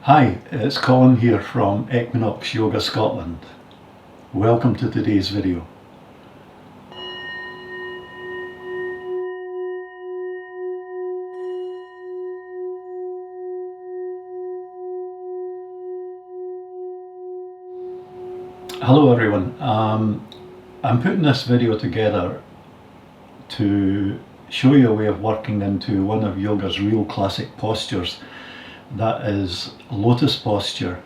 Hi, it's Colin here from Equinox Yoga Scotland. Welcome to today's video. Hello everyone. I'm putting this video together to show you a way of working into one of yoga's real classic postures. That is Lotus posture.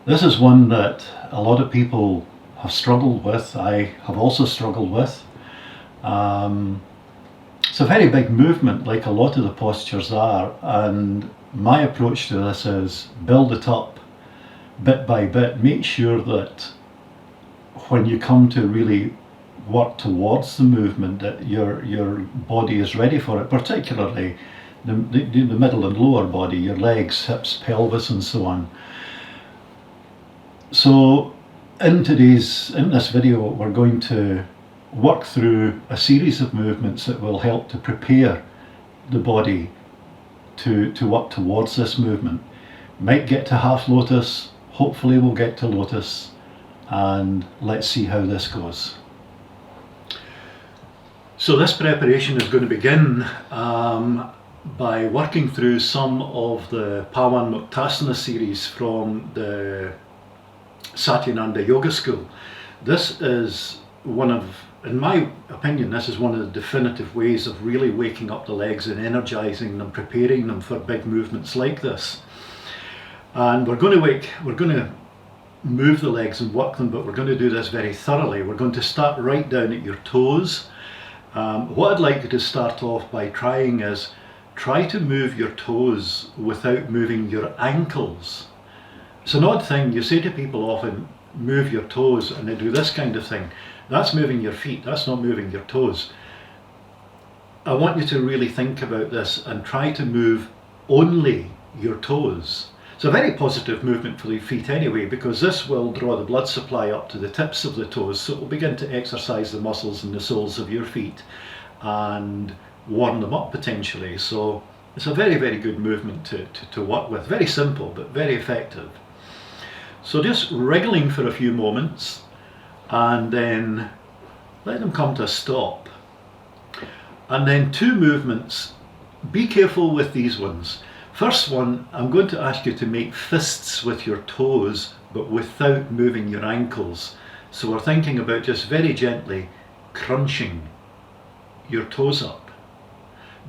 This is one that a lot of people have struggled with. I have also struggled with. It's a very big movement, like a lot of the postures are, and my approach to this is build it up bit by bit. Make sure that when you come to really work towards the movement that your body is ready for it, particularly the middle and lower body, your legs, hips, pelvis and so on. So in this video we're going to work through a series of movements that will help to prepare the body to work towards this movement. Might get to half lotus, hopefully we'll get to lotus, and let's see how this goes. So this preparation is going to begin by working through some of the Padmasana series from the Satyananda Yoga School. This is one of, in my opinion, this is one of the definitive ways of really waking up the legs and energizing them, preparing them for big movements like this. And we're going to move the legs and work them, but we're going to do this very thoroughly. We're going to start right down at your toes. What I'd like you to start off by trying is try to move your toes without moving your ankles. It's an odd thing. You say to people often, move your toes, and they do this kind of thing. That's moving your feet, that's not moving your toes. I want you to really think about this and try to move only your toes. It's a very positive movement for the feet anyway, because this will draw the blood supply up to the tips of the toes, so it will begin to exercise the muscles in the soles of your feet and warm them up potentially. So it's a very, very good movement to work with. Very simple, but very effective. So just wriggling for a few moments and then let them come to a stop. And then two movements. Be careful with these ones. First one, I'm going to ask you to make fists with your toes, but without moving your ankles. So we're thinking about just very gently crunching your toes up.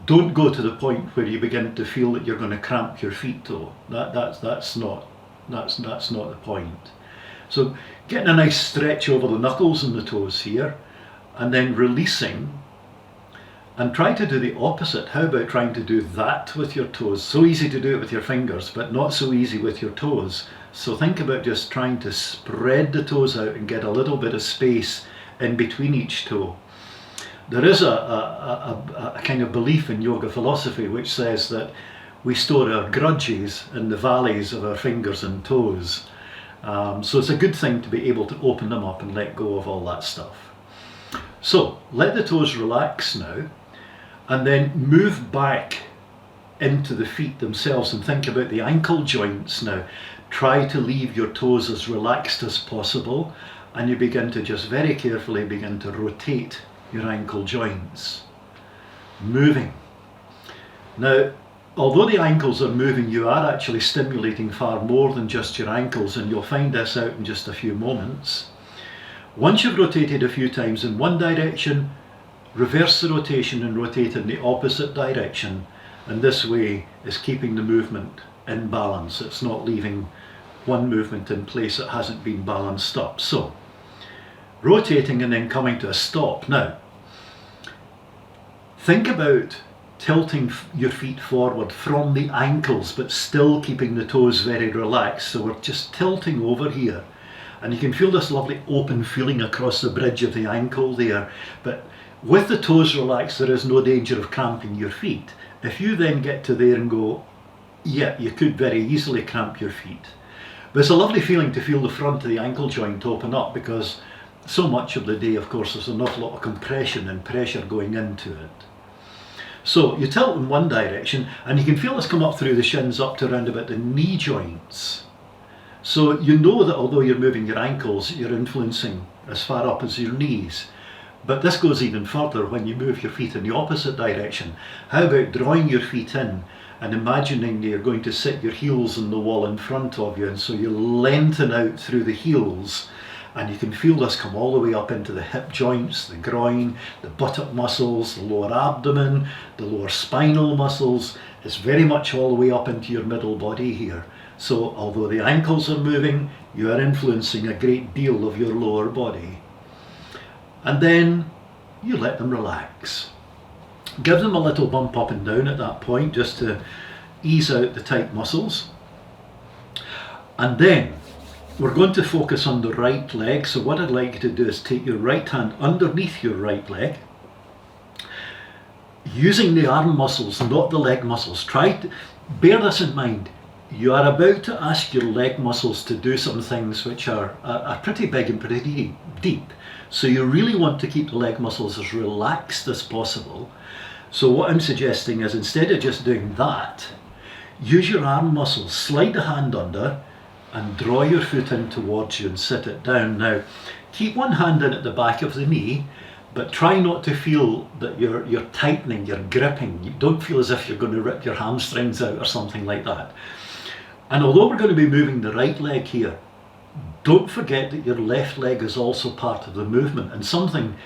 Don't go to the point where you begin to feel that you're going to cramp your feet though. That's not the point. So getting a nice stretch over the knuckles and the toes here, and then releasing. And try to do the opposite. How about trying to do that with your toes? So easy to do it with your fingers, but not so easy with your toes. So think about just trying to spread the toes out and get a little bit of space in between each toe. There is a kind of belief in yoga philosophy which says that we store our grudges in the valleys of our fingers and toes. So it's a good thing to be able to open them up and let go of all that stuff. So let the toes relax now, and then move back into the feet themselves and think about the ankle joints now. Try to leave your toes as relaxed as possible, and you begin to just very carefully begin to rotate your ankle joints. Moving. Now, although the ankles are moving, you are actually stimulating far more than just your ankles, and you'll find this out in just a few moments. Once you've rotated a few times in one direction, reverse the rotation and rotate in the opposite direction, and this way is keeping the movement in balance. It's not leaving one movement in place that hasn't been balanced up. So, rotating and then coming to a stop. Now, think about tilting your feet forward from the ankles, but still keeping the toes very relaxed. So we're just tilting over here. And you can feel this lovely open feeling across the bridge of the ankle there. But with the toes relaxed, there is no danger of cramping your feet. If you then get to there and go, yeah, you could very easily cramp your feet. But it's a lovely feeling to feel the front of the ankle joint open up, because so much of the day, of course, there's an awful lot of compression and pressure going into it. So you tilt in one direction and you can feel this come up through the shins up to around about the knee joints. So you know that although you're moving your ankles, you're influencing as far up as your knees. But this goes even further when you move your feet in the opposite direction. How about drawing your feet in and imagining you're going to sit your heels on the wall in front of you, and so you lengthen out through the heels, and you can feel this come all the way up into the hip joints, the groin, the buttock muscles, the lower abdomen, the lower spinal muscles. It's very much all the way up into your middle body here. So although the ankles are moving, you are influencing a great deal of your lower body. And then you let them relax. Give them a little bump up and down at that point just to ease out the tight muscles. And then we're going to focus on the right leg. So what I'd like you to do is take your right hand underneath your right leg, using the arm muscles, not the leg muscles. Try to bear this in mind. You are about to ask your leg muscles to do some things which are pretty big and pretty deep. So you really want to keep the leg muscles as relaxed as possible. So what I'm suggesting is, instead of just doing that, use your arm muscles, slide the hand under and draw your foot in towards you and sit it down. Now, keep one hand in at the back of the knee, but try not to feel that you're tightening, you're gripping. You don't feel as if you're going to rip your hamstrings out or something like that. And although we're going to be moving the right leg here, don't forget that your left leg is also part of the movement. And something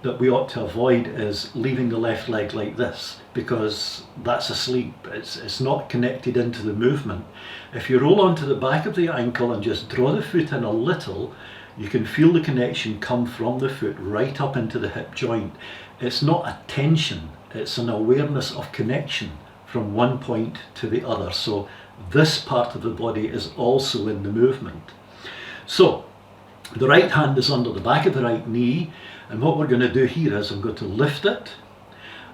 that we ought to avoid is leaving the left leg like this, because that's asleep. It's not connected into the movement. If you roll onto the back of the ankle and just draw the foot in a little, you can feel the connection come from the foot right up into the hip joint. It's not a tension, it's an awareness of connection from one point to the other. So this part of the body is also in the movement. So the right hand is under the back of the right knee, and what we're going to do here is I'm going to lift it.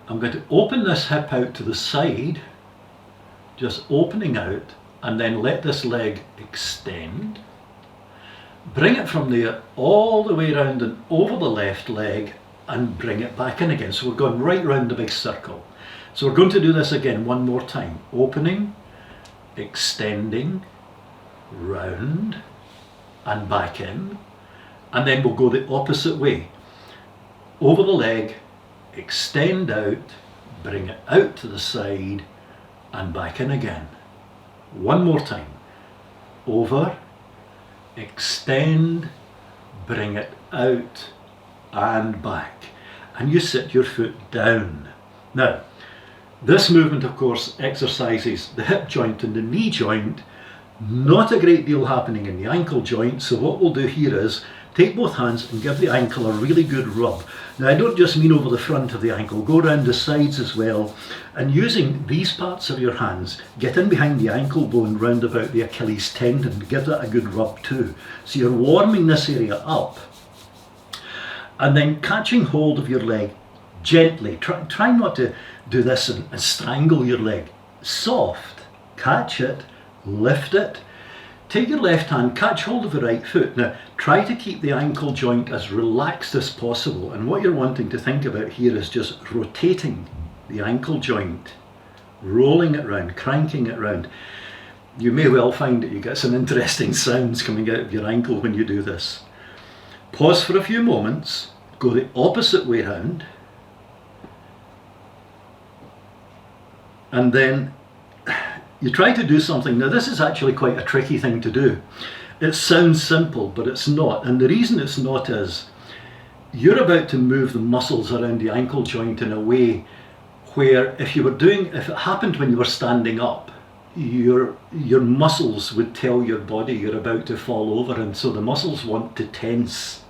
I'm going to open this hip out to the side, just opening out, and then let this leg extend. Bring it from there all the way around and over the left leg and bring it back in again. So we're going right round the big circle. So we're going to do this again one more time. Opening, extending, round and back in. And then we'll go the opposite way. Over the leg, extend out, bring it out to the side and back in again. One more time. Over, extend, bring it out and back. And you sit your foot down. Now, this movement, of course, exercises the hip joint and the knee joint. Not a great deal happening in the ankle joint. So what we'll do here is take both hands and give the ankle a really good rub. Now, I don't just mean over the front of the ankle, go around the sides as well. And using these parts of your hands, get in behind the ankle bone round about the Achilles tendon, give that a good rub too. So you're warming this area up. And then catching hold of your leg gently. Try not to do this and strangle your leg. Soft, catch it, lift it. Take your left hand, catch hold of the right foot. Now, try to keep the ankle joint as relaxed as possible. And what you're wanting to think about here is just rotating the ankle joint, rolling it round, cranking it round. You may well find that you get some interesting sounds coming out of your ankle when you do this. Pause for a few moments, go the opposite way round, and then you try to do something. Now, this is actually quite a tricky thing to do. It sounds simple, but it's not. And the reason it's not is you're about to move the muscles around the ankle joint in a way where if it happened when you were standing up, your muscles would tell your body you're about to fall over, and so the muscles want to tense,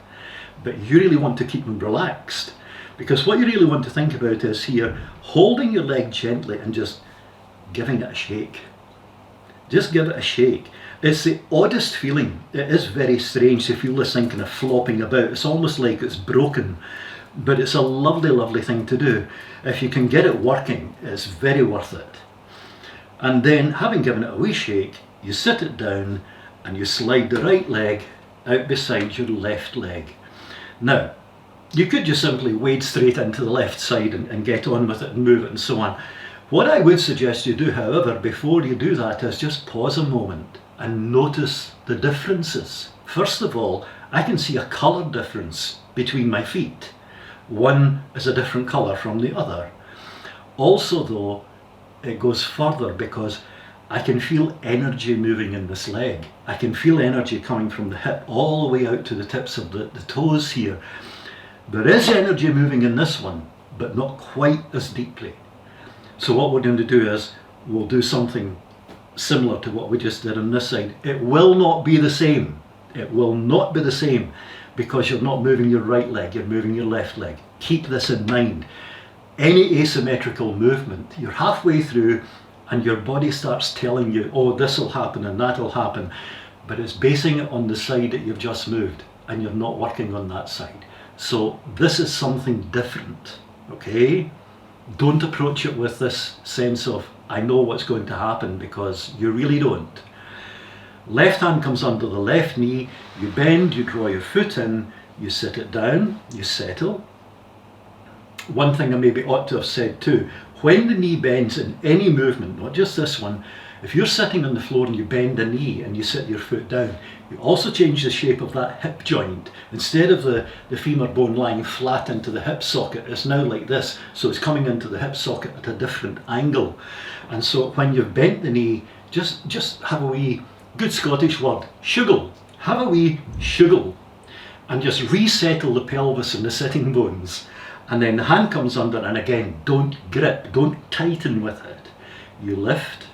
but you really want to keep them relaxed. Because what you really want to think about is here, holding your leg gently and just giving it a shake. Just give it a shake. It's the oddest feeling. It is very strange to feel this thing kind of flopping about. It's almost like it's broken, but it's a lovely, lovely thing to do. If you can get it working, it's very worth it. And then, having given it a wee shake, you sit it down and you slide the right leg out beside your left leg. Now, You could just simply wade straight into the left side and get on with it and move it and so on. What I would suggest you do, however, before you do that is just pause a moment and notice the differences. First of all, I can see a colour difference between my feet. One is a different colour from the other. Also though, it goes further because I can feel energy moving in this leg. I can feel energy coming from the hip all the way out to the tips of the toes here. There is energy moving in this one, but not quite as deeply. So what we're going to do is, we'll do something similar to what we just did on this side. It will not be the same. It will not be the same because you're not moving your right leg, you're moving your left leg. Keep this in mind. Any asymmetrical movement, you're halfway through and your body starts telling you, oh, this will happen and that will happen, but it's basing it on the side that you've just moved and you're not working on that side. So this is something different, okay? Don't approach it with this sense of, I know what's going to happen, because you really don't. Left hand comes under the left knee, you bend, you draw your foot in, you sit it down, you settle. One thing I maybe ought to have said too, when the knee bends in any movement, not just this one, if you're sitting on the floor and you bend the knee and you sit your foot down, you also change the shape of that hip joint. Instead of the femur bone lying flat into the hip socket, it's now like this, so it's coming into the hip socket at a different angle. And so when you've bent the knee, just have a wee, good Scottish word, shuggle. Have a wee shuggle and just resettle the pelvis and the sitting bones. And then the hand comes under, and again, don't grip, don't tighten with it. You lift,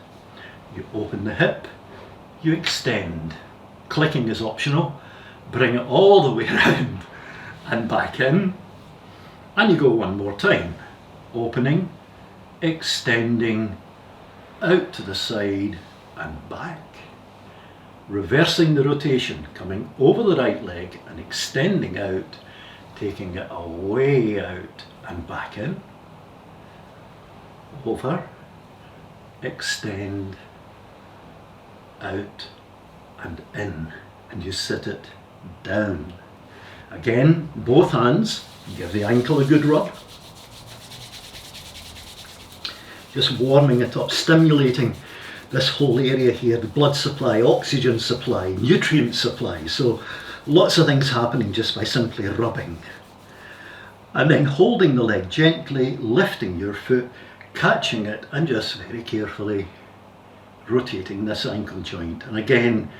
you open the hip, you extend. Clicking is optional. Bring it all the way around and back in. And you go one more time. Opening, extending, out to the side and back. Reversing the rotation, coming over the right leg and extending out, taking it away out and back in. Over, extend, out and in, and you sit it down. Again, both hands, give the ankle a good rub. Just warming it up, stimulating this whole area here, the blood supply, oxygen supply, nutrient supply. So lots of things happening just by simply rubbing. And then holding the leg gently, lifting your foot, catching it, and just very carefully rotating this ankle joint. And again,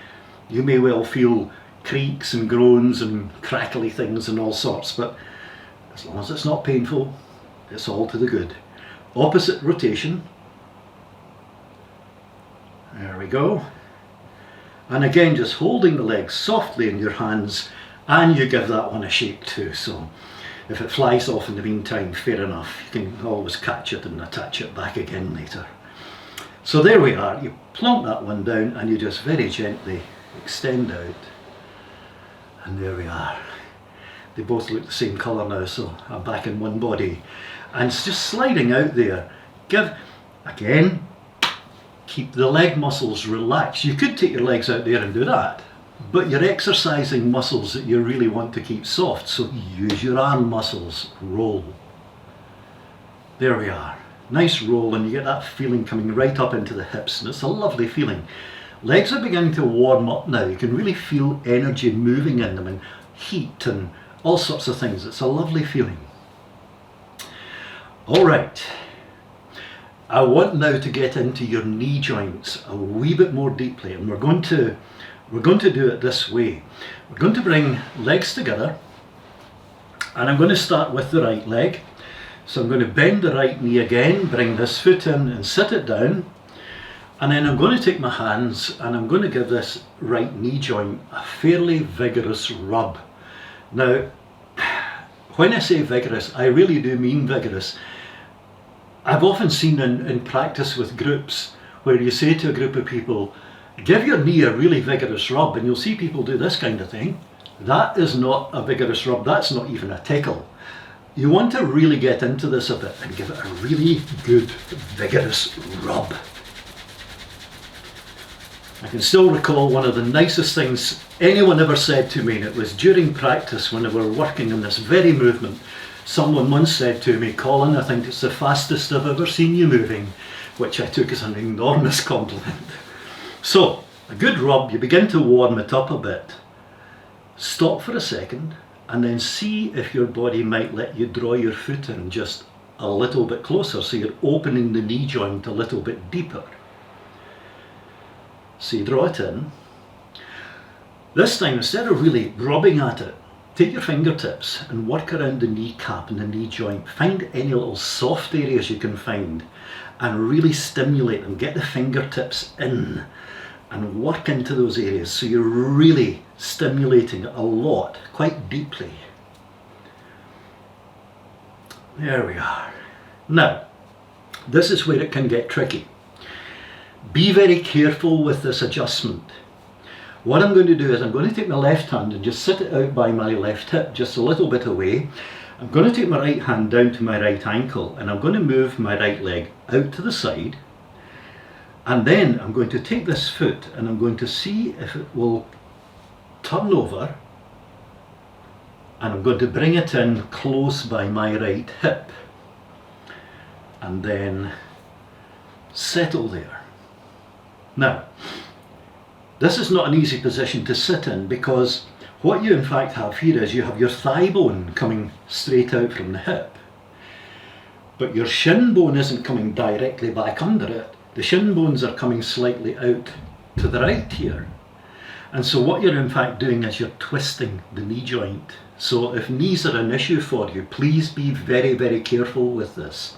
you may well feel creaks and groans and crackly things and all sorts, but as long as it's not painful, it's all to the good. Opposite rotation. There we go. And again, just holding the leg softly in your hands, and you give that one a shake too. So if it flies off in the meantime, fair enough. You can always catch it and attach it back again later. So there we are. You plonk that one down and you just very gently extend out. And there we are. They both look the same colour now, so I'm back in one body. And it's just sliding out there. Again, keep the leg muscles relaxed. You could take your legs out there and do that, but you're exercising muscles that you really want to keep soft, so use your arm muscles. Roll. There we are. Nice roll, and you get that feeling coming right up into the hips, and it's a lovely feeling. Legs are beginning to warm up now. You can really feel energy moving in them, and heat and all sorts of things. It's a lovely feeling. All right. I want now to get into your knee joints a wee bit more deeply, and we're going to do it this way. We're going to bring legs together, and I'm going to start with the right leg. So I'm going to bend the right knee again, bring this foot in and sit it down, and then I'm going to take my hands and I'm going to give this right knee joint a fairly vigorous rub. Now, when I say vigorous, I really do mean vigorous. I've often seen in practice with groups where you say to a group of people, give your knee a really vigorous rub, and you'll see people do this kind of thing. That is not a vigorous rub, that's not even a tickle. You want to really get into this a bit and give it a really good vigorous rub. I can still recall one of the nicest things anyone ever said to me, and it was during practice when we were working on this very movement. Someone once said to me, "Colin, I think it's the fastest I've ever seen you moving," which I took as an enormous compliment. So, a good rub, you begin to warm it up a bit. Stop for a second and then see if your body might let you draw your foot in just a little bit closer, so you're opening the knee joint a little bit deeper. So you draw it in. This time, instead of really rubbing at it, take your fingertips and work around the kneecap and the knee joint. Find any little soft areas you can find and really stimulate them. Get the fingertips in and work into those areas so you're really stimulating it a lot, quite deeply. There we are. Now, this is where it can get tricky. Be very careful with this adjustment. What I'm going to do is I'm going to take my left hand and just sit it out by my left hip, just a little bit away. I'm going to take my right hand down to my right ankle and I'm going to move my right leg out to the side. And then I'm going to take this foot and I'm going to see if it will turn over, and I'm going to bring it in close by my right hip and then settle there. Now, this is not an easy position to sit in, because what you in fact have here is you have your thigh bone coming straight out from the hip, but your shin bone isn't coming directly back under it. The shin bones are coming slightly out to the right here. And so what you're in fact doing is you're twisting the knee joint. So if knees are an issue for you, please be very, very careful with this.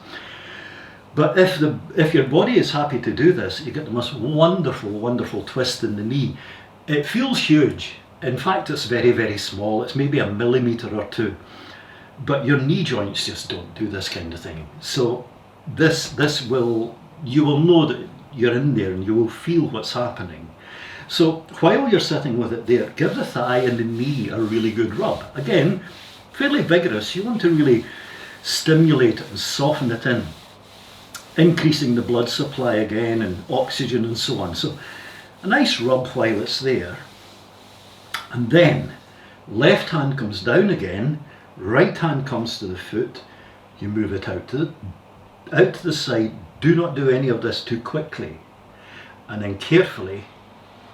But if your body is happy to do this, you get the most wonderful, wonderful twist in the knee. It feels huge. In fact, it's very, very small. It's maybe a millimetre or two. But your knee joints just don't do this kind of thing. So you will know that you're in there and you will feel what's happening. So while you're sitting with it there, give the thigh and the knee a really good rub. Again, fairly vigorous. You want to really stimulate it and soften it in, increasing the blood supply again and oxygen and so on. So a nice rub while it's there. And then left hand comes down again, right hand comes to the foot, you move it out to the side. Do not do any of this too quickly. And then carefully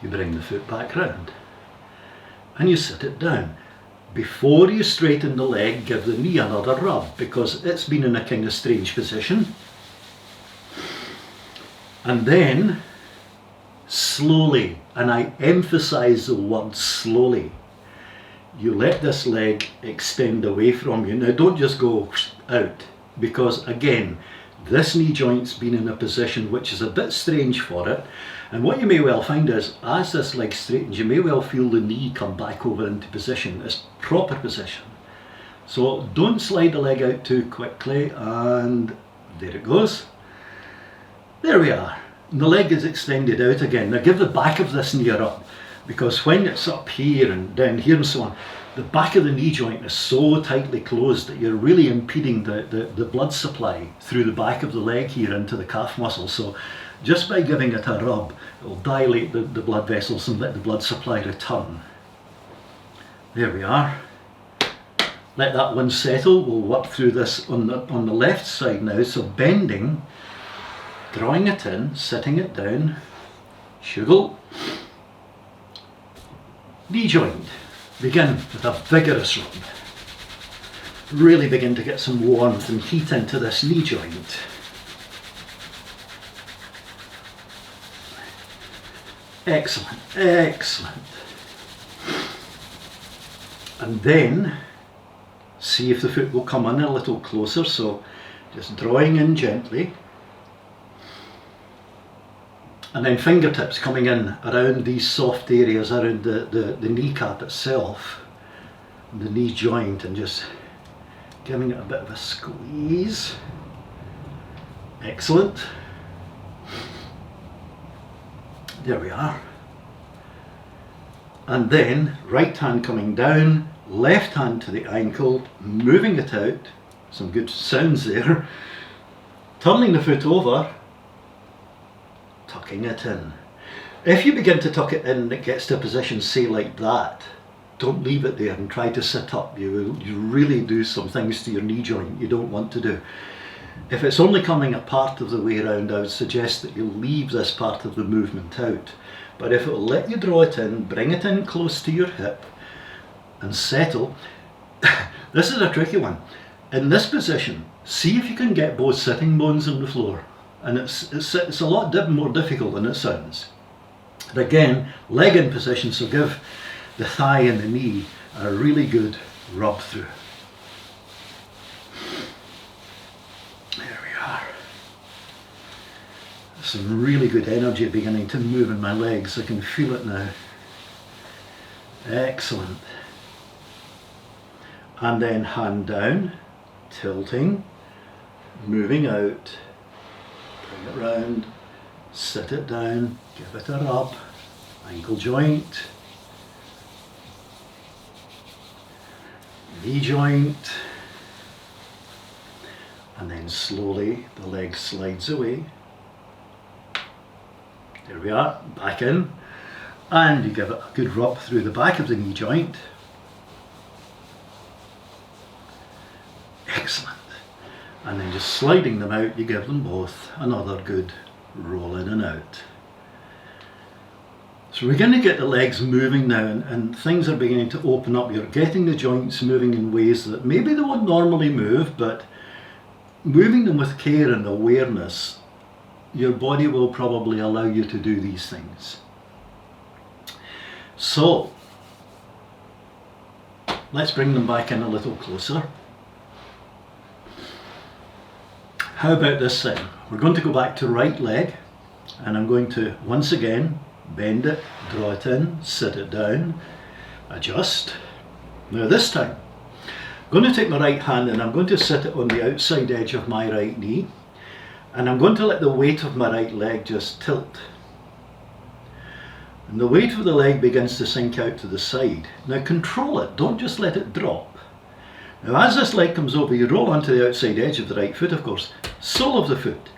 you bring the foot back round and you sit it down. Before you straighten the leg, give the knee another rub, because it's been in a kind of strange position. And then slowly, and I emphasize the word slowly, you let this leg extend away from you. Now don't just go out, because again, this knee joint's been in a position which is a bit strange for it. And what you may well find is, as this leg straightens, you may well feel the knee come back over into position, its proper position. So don't slide the leg out too quickly, and there it goes. There we are. And the leg is extended out again. Now give the back of this knee a rub, because when it's up here and down here and so on, the back of the knee joint is so tightly closed that you're really impeding the blood supply through the back of the leg here into the calf muscle. So just by giving it a rub, it will dilate the blood vessels and let the blood supply return. There we are. Let that one settle. We'll work through this on the left side now. So bending, drawing it in, sitting it down, shuggle, knee joint. Begin with a vigorous rub. Really begin to get some warmth and heat into this knee joint. Excellent, excellent. And then see if the foot will come in a little closer. So just drawing in gently. And then fingertips coming in around these soft areas, around the kneecap itself, the knee joint, and just giving it a bit of a squeeze. Excellent. There we are. And then right hand coming down, left hand to the ankle, moving it out. Some good sounds there. Turning the foot over, tucking it in. If you begin to tuck it in and it gets to a position, say like that, don't leave it there and try to sit up. You really do some things to your knee joint you don't want to do. If it's only coming a part of the way around, I would suggest that you leave this part of the movement out. But if it will let you draw it in, bring it in close to your hip and settle. This is a tricky one. In this position, see if you can get both sitting bones on the floor. And it's a lot more difficult than it sounds. But again, leg in position, so give the thigh and the knee a really good rub through. There we are. Some really good energy beginning to move in my legs. I can feel it now. Excellent. And then hand down, tilting, moving out, bring it round, sit it down, give it a rub, ankle joint, knee joint, and then slowly the leg slides away. There we are, back in, and you give it a good rub through the back of the knee joint. Excellent. And then just sliding them out, you give them both another good roll in and out. So we're going to get the legs moving now, and things are beginning to open up. You're getting the joints moving in ways that maybe they won't normally move, but moving them with care and awareness, your body will probably allow you to do these things. So let's bring them back in a little closer. How about this then? We're going to go back to right leg, and I'm going to once again bend it, draw it in, sit it down, adjust. Now this time, I'm going to take my right hand and I'm going to sit it on the outside edge of my right knee, and I'm going to let the weight of my right leg just tilt. And the weight of the leg begins to sink out to the side. Now control it, don't just let it drop. Now as this leg comes over, you roll onto the outside edge of the right foot, of course, sole of the foot.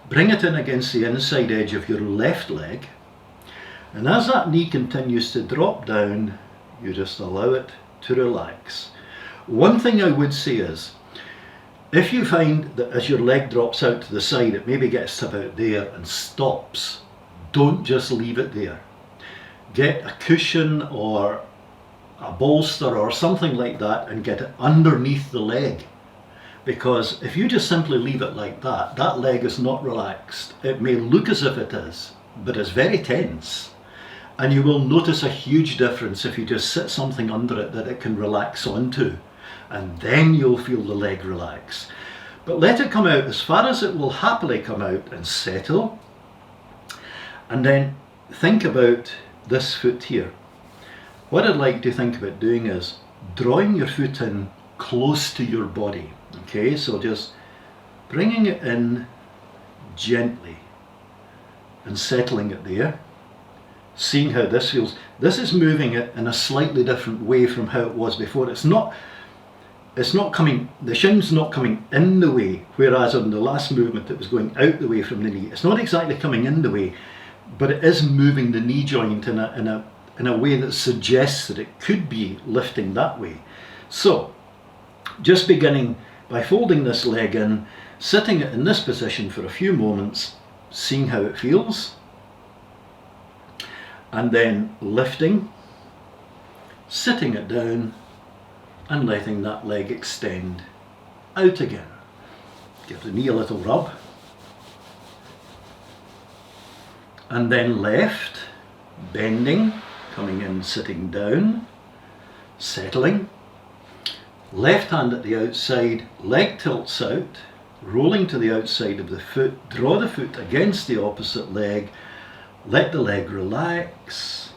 Bring it in against the inside edge of your left leg. And as that knee continues to drop down, you just allow it to relax. One thing I would say is, if you find that as your leg drops out to the side, it maybe gets to about there and stops, don't just leave it there. Get a cushion or a bolster or something like that and get it underneath the leg. Because if you just simply leave it like that, that leg is not relaxed. It may look as if it is, but it's very tense. And you will notice a huge difference if you just sit something under it that it can relax onto. And then you'll feel the leg relax. But let it come out as far as it will happily come out and settle. And then think about this foot here. What I'd like to think about doing is drawing your foot in close to your body. Okay, so just bringing it in gently and settling it there. Seeing how this feels. This is moving it in a slightly different way from how it was before. It's not coming, the shin's not coming in the way, whereas on the last movement it was going out the way from the knee. It's not exactly coming in the way, but it is moving the knee joint in a way that suggests that it could be lifting that way. So, just beginning by folding this leg in, sitting it in this position for a few moments, seeing how it feels, and then lifting, sitting it down, and letting that leg extend out again. Give the knee a little rub. And then left, bending, coming in, sitting down, settling. Left hand at the outside, leg tilts out, rolling to the outside of the foot, draw the foot against the opposite leg, let the leg relax,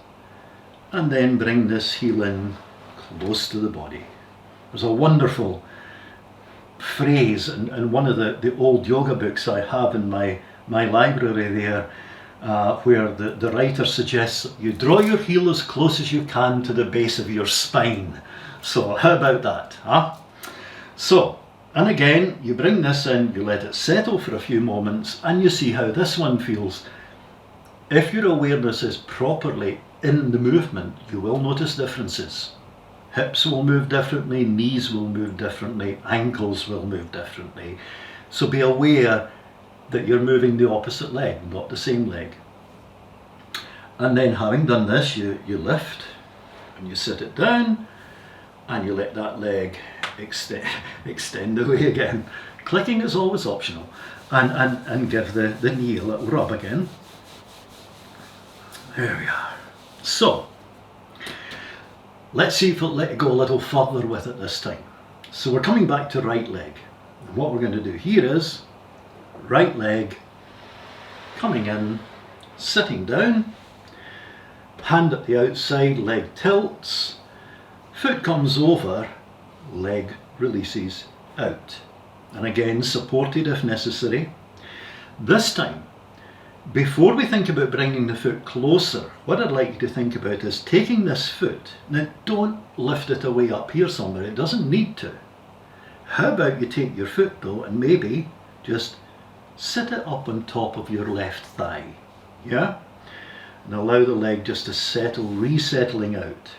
and then bring this heel in close to the body. There's a wonderful phrase in one of the old yoga books I have in my library there, where the writer suggests that you draw your heel as close as you can to the base of your spine. So how about that, huh? So, and again, you bring this in, you let it settle for a few moments, and you see how this one feels. If your awareness is properly in the movement, you will notice differences. Hips will move differently, knees will move differently, ankles will move differently. So be aware that you're moving the opposite leg, not the same leg. And then having done this, you lift and you sit it down and you let that leg extend away again. Clicking is always optional. And give the knee a little rub again. There we are. So, let's see if we'll let it go a little further with it this time. So we're coming back to right leg. And what we're going to do here is right leg coming in, sitting down, hand at the outside, leg tilts, foot comes over, leg releases out. And again, supported if necessary. This time, before we think about bringing the foot closer, what I'd like you to think about is taking this foot. Now, don't lift it away up here somewhere. It doesn't need to. How about you take your foot though and maybe just sit it up on top of your left thigh. Yeah? And allow the leg just to settle, resettling out.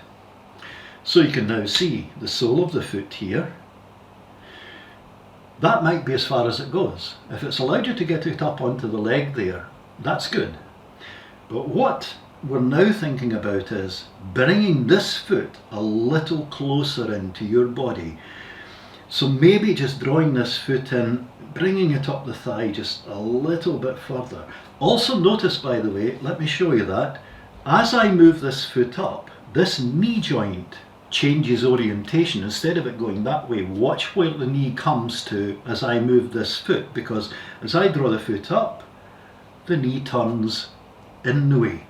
So you can now see the sole of the foot here. That might be as far as it goes. If it's allowed you to get it up onto the leg there, that's good. But what we're now thinking about is bringing this foot a little closer into your body. So maybe just drawing this foot in, bringing it up the thigh just a little bit further. Also notice, by the way, let me show you that, as I move this foot up, this knee joint changes orientation. Instead of it going that way, watch where the knee comes to as I move this foot, because as I draw the foot up, the knee turns in the way.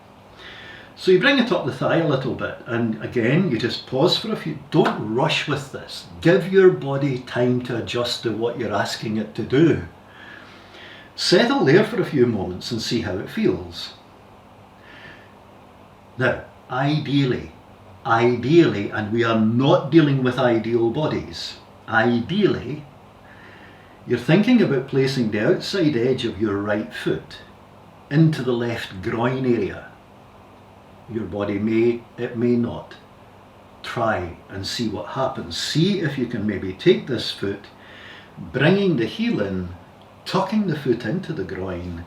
So you bring it up the thigh a little bit, and again you just pause for a few. Don't rush with this. Give your body time to adjust to what you're asking it to do. Settle there for a few moments and see how it feels. Now, ideally, and we are not dealing with ideal bodies, ideally, you're thinking about placing the outside edge of your right foot into the left groin area. Your body may, it may not. Try and see what happens. See if you can maybe take this foot, bringing the heel in, tucking the foot into the groin,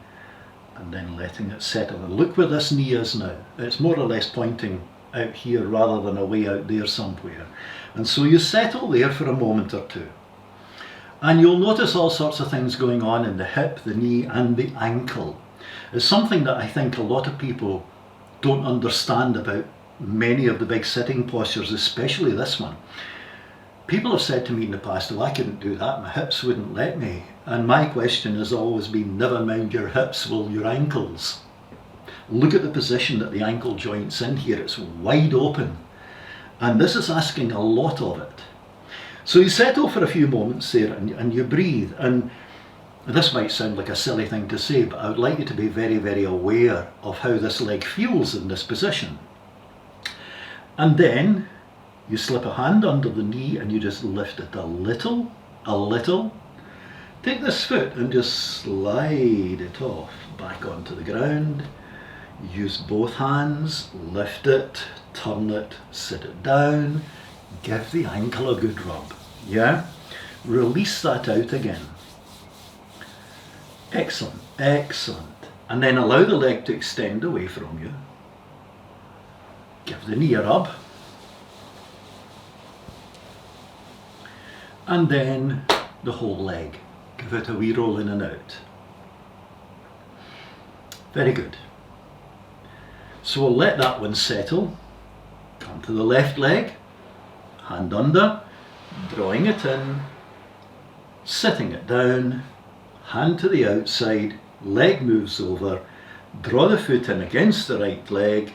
and then letting it settle. And look where this knee is now. It's more or less pointing out here rather than away out there somewhere. And so you settle there for a moment or two. And you'll notice all sorts of things going on in the hip, the knee and the ankle. It's something that I think a lot of people don't understand about many of the big sitting postures, especially this one. People have said to me in the past, oh, I couldn't do that, my hips wouldn't let me. And my question has always been, never mind your hips, will your ankles. Look at the position that the ankle joint's in here, it's wide open. And this is asking a lot of it. So you settle for a few moments there and you breathe. And this might sound like a silly thing to say, but I would like you to be very, very aware of how this leg feels in this position. And then you slip a hand under the knee and you just lift it a little. Take this foot and just slide it off back onto the ground. Use both hands, lift it, turn it, sit it down, give the ankle a good rub. Yeah? Release that out again. Excellent, excellent. And then allow the leg to extend away from you. Give the knee a rub. And then the whole leg. Give it a wee roll in and out. Very good. So we'll let that one settle. Come to the left leg, hand under, drawing it in, sitting it down, hand to the outside, leg moves over, draw the foot in against the right leg,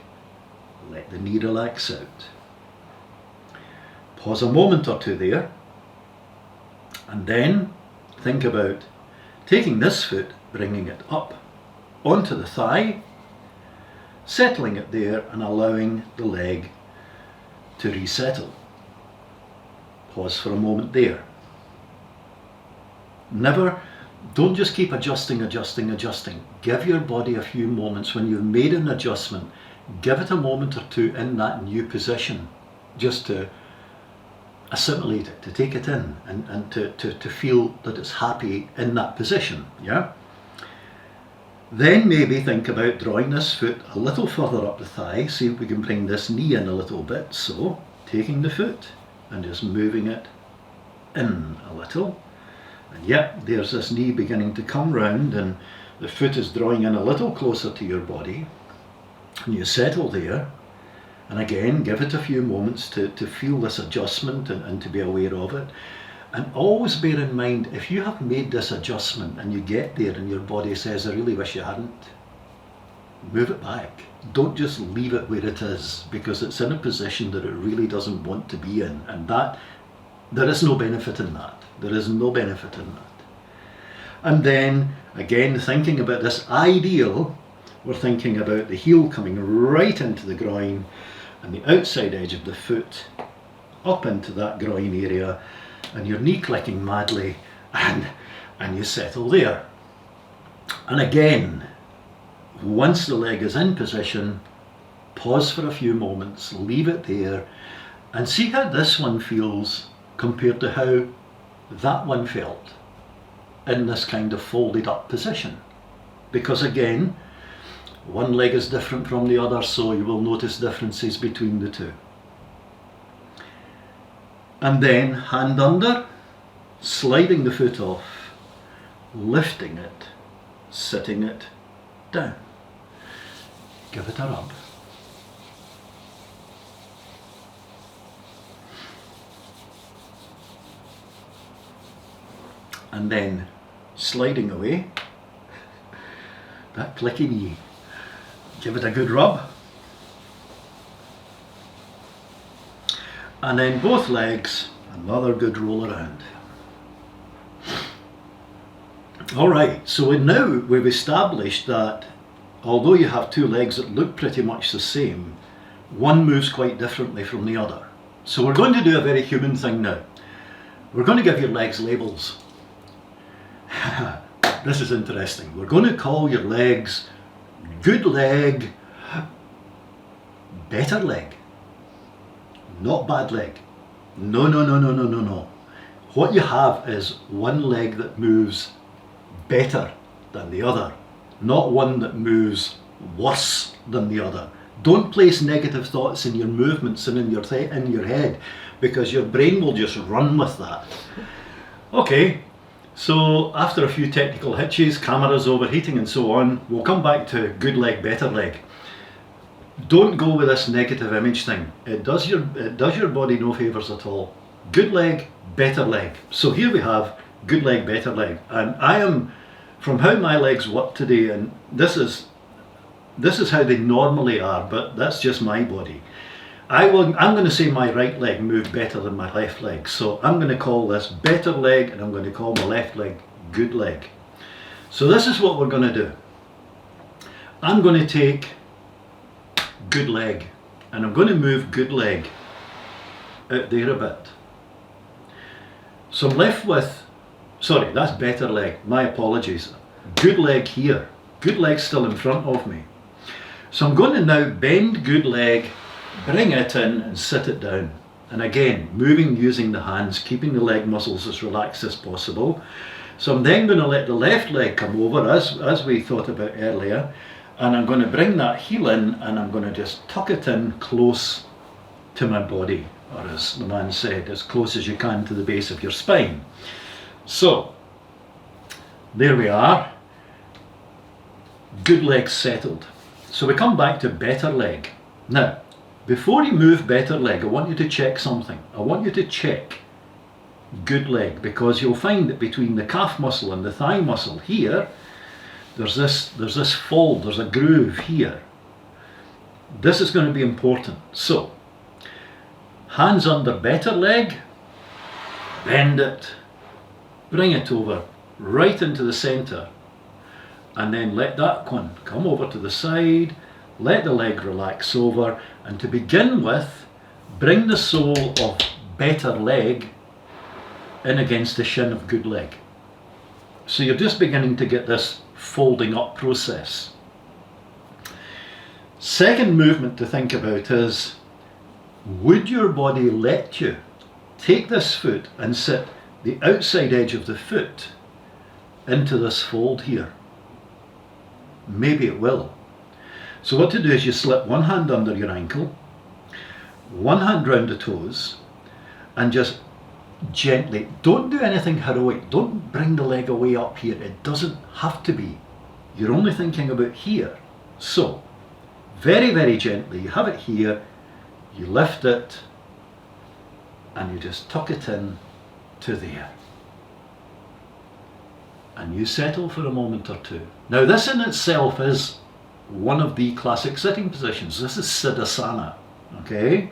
let the knee relax out. Pause a moment or two there, and then think about taking this foot, bringing it up onto the thigh, settling it there and allowing the leg to resettle. Pause for a moment there. Never Don't just keep adjusting, adjusting, adjusting. Give your body a few moments. When you've made an adjustment, give it a moment or two in that new position, just to assimilate it, to take it in, and to feel that it's happy in that position. Yeah. Then maybe think about drawing this foot a little further up the thigh. See if we can bring this knee in a little bit. So taking the foot and just moving it in a little. And yep, there's this knee beginning to come round, and the foot is drawing in a little closer to your body. And you settle there. And again, give it a few moments to feel this adjustment and to be aware of it. And always bear in mind, if you have made this adjustment and you get there and your body says, I really wish you hadn't, move it back. Don't just leave it where it is, because it's in a position that it really doesn't want to be in. And that, there is no benefit in that. There is no benefit in that. And then, again, thinking about this ideal, we're thinking about the heel coming right into the groin and the outside edge of the foot up into that groin area, and your knee clicking madly, and you settle there. And again, once the leg is in position, pause for a few moments, leave it there, and see how this one feels compared to how that one felt in this kind of folded up position. Because again, one leg is different from the other, so you will notice differences between the two. And then hand under, sliding the foot off, lifting it, sitting it down. Give it a rub. And then sliding away, that clicky knee. Give it a good rub. And then both legs, another good roll around. Alright, so now we've established that although you have two legs that look pretty much the same, one moves quite differently from the other. So we're going to do a very human thing now. We're going to give your legs labels. This is interesting. We're going to call your legs good leg, better leg. Not bad leg. No, no, no, no, no, no, no. What you have is one leg that moves better than the other, not one that moves worse than the other. Don't place negative thoughts in your movements and in your head, because your brain will just run with that. Okay, so after a few technical hitches, cameras overheating and so on, we'll come back to good leg, better leg. Don't go with this negative image thing. It does your body no favours at all. Good leg, better leg. So here we have good leg, better leg. And I am, from how my legs work today, and this is how they normally are, but that's just my body. I'm going to say my right leg moved better than my left leg. So I'm going to call this better leg, and I'm going to call my left leg good leg. So this is what we're going to do. I'm going to take good leg, and I'm going to move good leg out there a bit. So I'm left with, sorry, that's better leg, my apologies. Good leg here, good leg still in front of me. So I'm going to now bend good leg, bring it in and sit it down. And again, moving using the hands, keeping the leg muscles as relaxed as possible. So I'm then going to let the left leg come over as we thought about earlier. And I'm going to bring that heel in, and I'm going to just tuck it in close to my body, or as the man said, as close as you can to the base of your spine. So, there we are. Good leg settled. So we come back to better leg. Now, before you move better leg, I want you to check something. I want you to check good leg, because you'll find that between the calf muscle and the thigh muscle here, there's this fold, there's a groove here. This is going to be important. So, hands under better leg, bend it, bring it over right into the center, and then let that one come over to the side, let the leg relax over, and to begin with, bring the sole of better leg in against the shin of good leg. So you're just beginning to get this folding up process. Second movement to think about is, would your body let you take this foot and sit the outside edge of the foot into this fold here? Maybe it will. So what to do is you slip one hand under your ankle, one hand round the toes, and just gently, don't do anything heroic, don't bring the leg away up here, it doesn't have to be. You're only thinking about here. So, very, very gently, you have it here, you lift it, and you just tuck it in to there. And you settle for a moment or two. Now this in itself is one of the classic sitting positions. This is Padmasana, okay?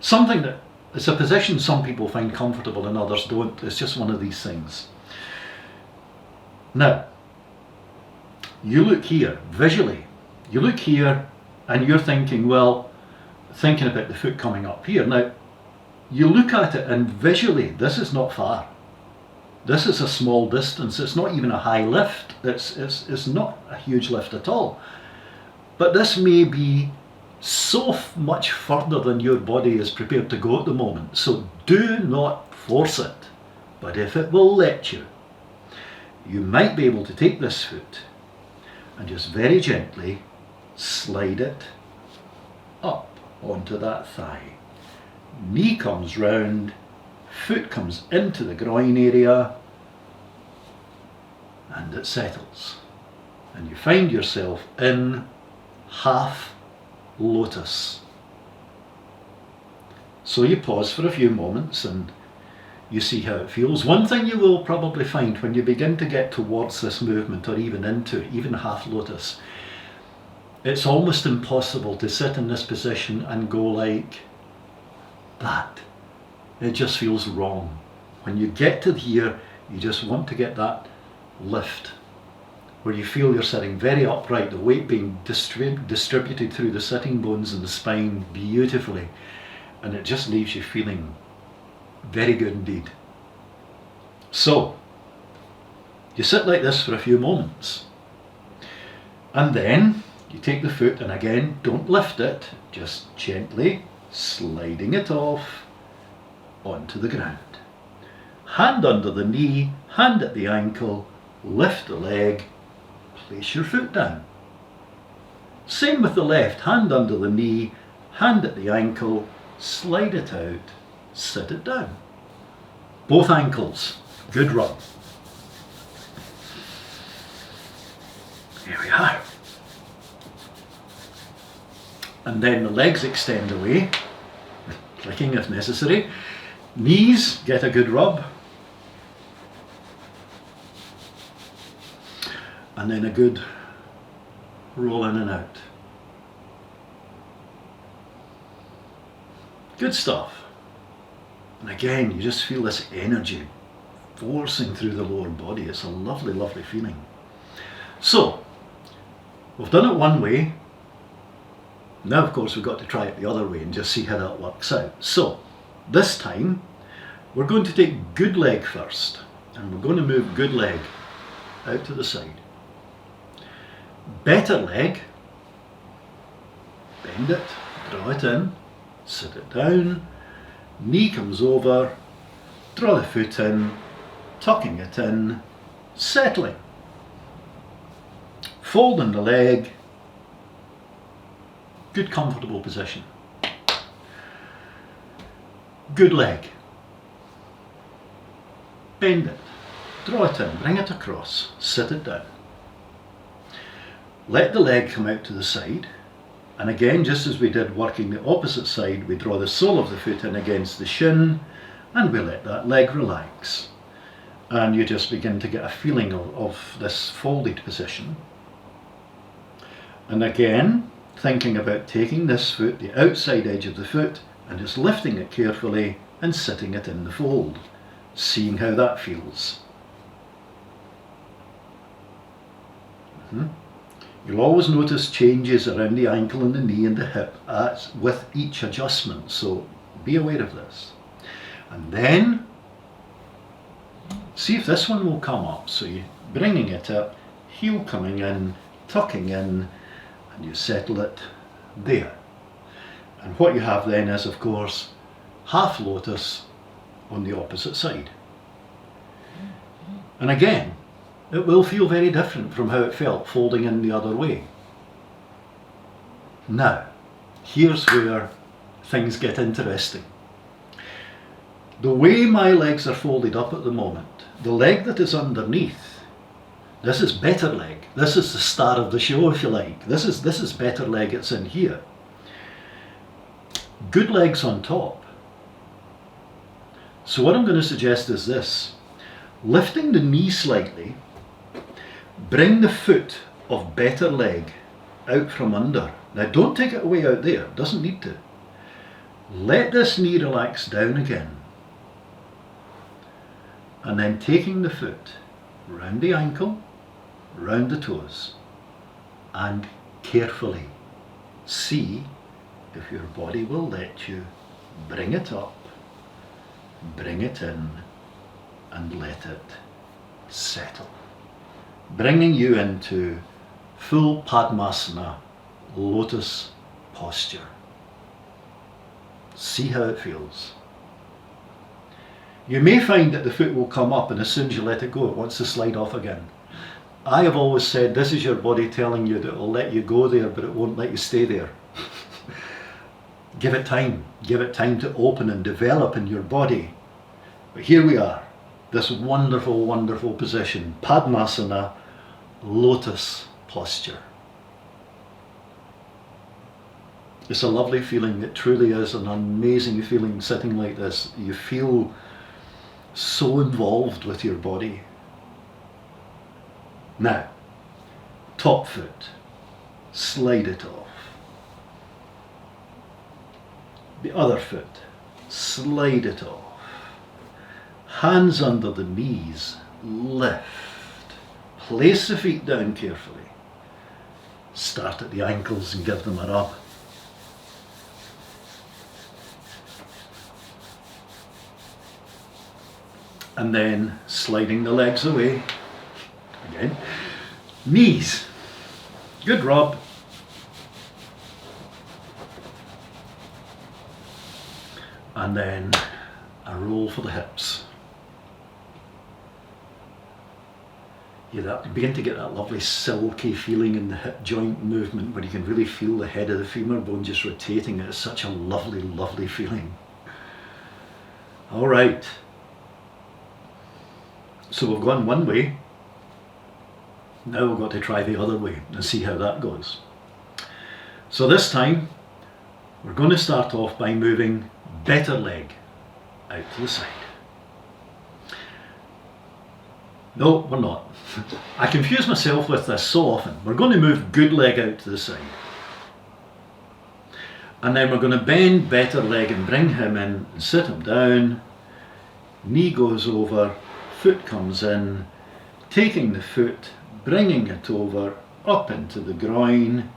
Something that, it's a position some people find comfortable and others don't. It's just one of these things. Now, you look here, visually, you look here and you're thinking, well, thinking about the foot coming up here. Now, you look at it and visually, this is not far. This is a small distance. It's not even a high lift. It's not a huge lift at all. But this may be so much further than your body is prepared to go at the moment. So do not force it. But if it will let you, you might be able to take this foot and just very gently slide it up onto that thigh. Knee comes round, foot comes into the groin area, and it settles. And you find yourself in half lotus. So you pause for a few moments and you see how it feels. One thing you will probably find when you begin to get towards this movement, or even into it, even half lotus, it's almost impossible to sit in this position and go like that. It just feels wrong. When you get to here, you just want to get that lift, where you feel you're sitting very upright, the weight being distributed through the sitting bones and the spine beautifully, and it just leaves you feeling very good indeed. So, you sit like this for a few moments, and then you take the foot, and again, don't lift it, just gently sliding it off onto the ground. Hand under the knee, hand at the ankle, lift the leg, place your foot down. Same with the left, hand under the knee, hand at the ankle, slide it out, sit it down. Both ankles, good rub. Here we are. And then the legs extend away, clicking if necessary. Knees get a good rub. And then a good roll in and out. Good stuff. And again, you just feel this energy forcing through the lower body. It's a lovely, lovely feeling. So, we've done it one way. Now, of course, we've got to try it the other way and just see how that works out. So, this time, we're going to take good leg first. And we're going to move good leg out to the side. Better leg, bend it, draw it in, sit it down, knee comes over, draw the foot in, tucking it in, settling. Folding the leg, good comfortable position. Good leg. Bend it, draw it in, bring it across, sit it down. Let the leg come out to the side, and again, just as we did working the opposite side, we draw the sole of the foot in against the shin, and we let that leg relax. And you just begin to get a feeling of this folded position. And again, thinking about taking this foot, the outside edge of the foot, and just lifting it carefully and sitting it in the fold, seeing how that feels. You'll always notice changes around the ankle and the knee and the hip with each adjustment, so be aware of this. And then See if this one will come up. So you're bringing it up, heel coming in, tucking in, and you settle it there. And what you have then is, of course, half lotus on the opposite side. And again, it will feel very different from how it felt folding in the other way. Now, here's where things get interesting. The way my legs are folded up at the moment, the leg that is underneath, this is better leg. This is the star of the show, if you like. This is better leg, it's in here. Good legs on top. So what I'm going to suggest is this. Lifting the knee slightly, bring the foot of better leg out from under. Now don't take it away out there, it doesn't need to. Let this knee relax down again. And then taking the foot round the ankle, round the toes, and carefully see if your body will let you bring it up, bring it in, and let it settle. Bringing you into full Padmasana, Lotus posture. See how it feels. You may find that the foot will come up, and as soon as you let it go, it wants to slide off again. I have always said this is your body telling you that it will let you go there, but it won't let you stay there. Give it time. Give it time to open and develop in your body. But here we are, this wonderful, wonderful position, Padmasana, Lotus posture. It's a lovely feeling. It truly is an amazing feeling sitting like this. You feel so involved with your body. Now, top foot, slide it off. The other foot, slide it off. Hands under the knees, lift. Place the feet down carefully. Start at the ankles and give them a rub. And then sliding the legs away. Again. Knees. Good rub. And then a roll for the hips. You begin to get that lovely silky feeling in the hip joint movement where you can really feel the head of the femur bone just rotating. It's such a lovely, lovely feeling. All right. So we've gone one way. Now we've got to try the other way and see how that goes. So this time, we're going to start off by moving better leg out to the side. No, we're not. I confuse myself with this so often. We're going to move good leg out to the side. And then we're going to bend better leg and bring him in and sit him down. Knee goes over, foot comes in, taking the foot, bringing it over, up into the groin,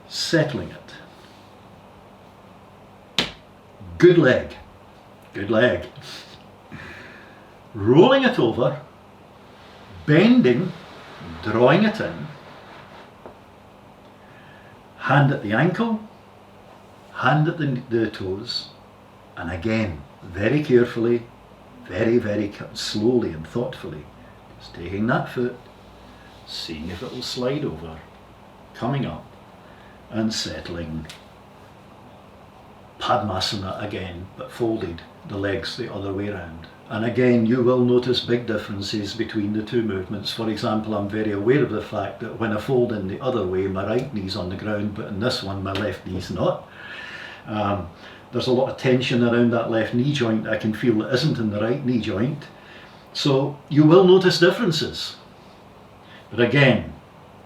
settling it. Good leg, good leg. Rolling it over, bending, drawing it in, hand at the ankle, hand at the toes, and again, very carefully, very slowly and thoughtfully, just taking that foot, seeing if it will slide over, coming up and settling. Padmasana again, but folded, the legs the other way around. And again, you will notice big differences between the two movements. For example, I'm very aware of the fact that when I fold in the other way, my right knee's on the ground, but in this one, my left knee's not. There's a lot of tension around that left knee joint I can feel that isn't in the right knee joint. So you will notice differences. But again,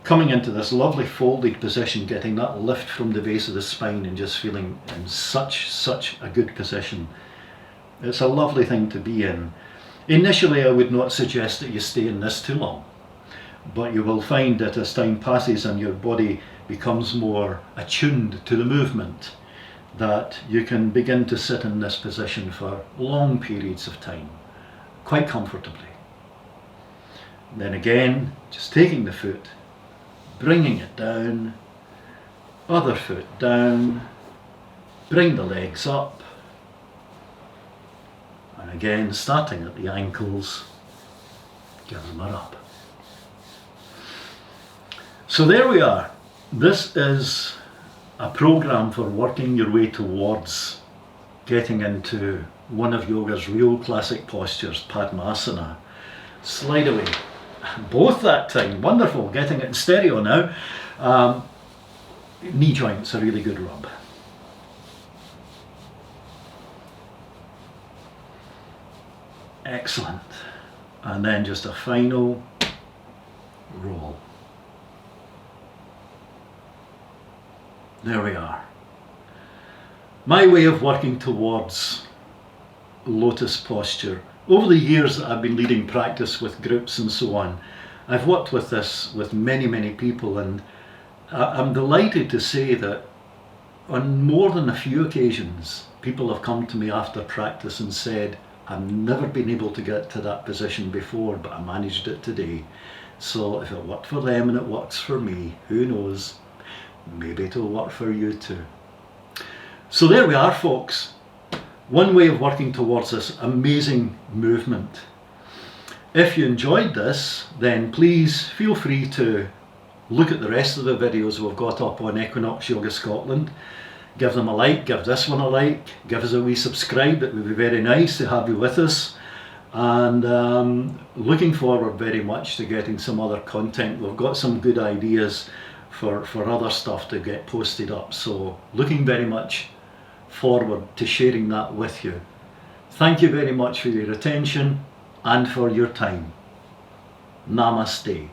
coming into this lovely folded position, getting that lift from the base of the spine and just feeling in such a good position. It's a lovely thing to be in. Initially, I would not suggest that you stay in this too long, but you will find that as time passes and your body becomes more attuned to the movement, that you can begin to sit in this position for long periods of time, quite comfortably. Then again, just taking the foot, bringing it down, other foot down, bring the legs up, and again starting at the ankles, give them a rub. So there we are. This is a program for working your way towards getting into one of yoga's real classic postures, Padmasana. Slide away. Both that time. Wonderful. Getting it in stereo now. Knee joints, a really good rub. Excellent. And then just a final roll. There we are. My way of working towards lotus posture. Over the years that I've been leading practice with groups and so on, I've worked with this with many people, and I'm delighted to say that on more than a few occasions, people have come to me after practice and said, I've never been able to get to that position before, but I managed it today. So if it worked for them and it works for me, who knows? Maybe it'll work for you too. So there we are, folks. One way of working towards this amazing movement. If you enjoyed this, then please feel free to look at the rest of the videos we've got up on Equinox Yoga Scotland. Give them a like, give this one a like, give us a wee subscribe. It would be very nice to have you with us. And looking forward very much to getting some other content. We've got some good ideas for other stuff to get posted up. So looking very much forward to sharing that with you. Thank you very much for your attention and for your time. Namaste.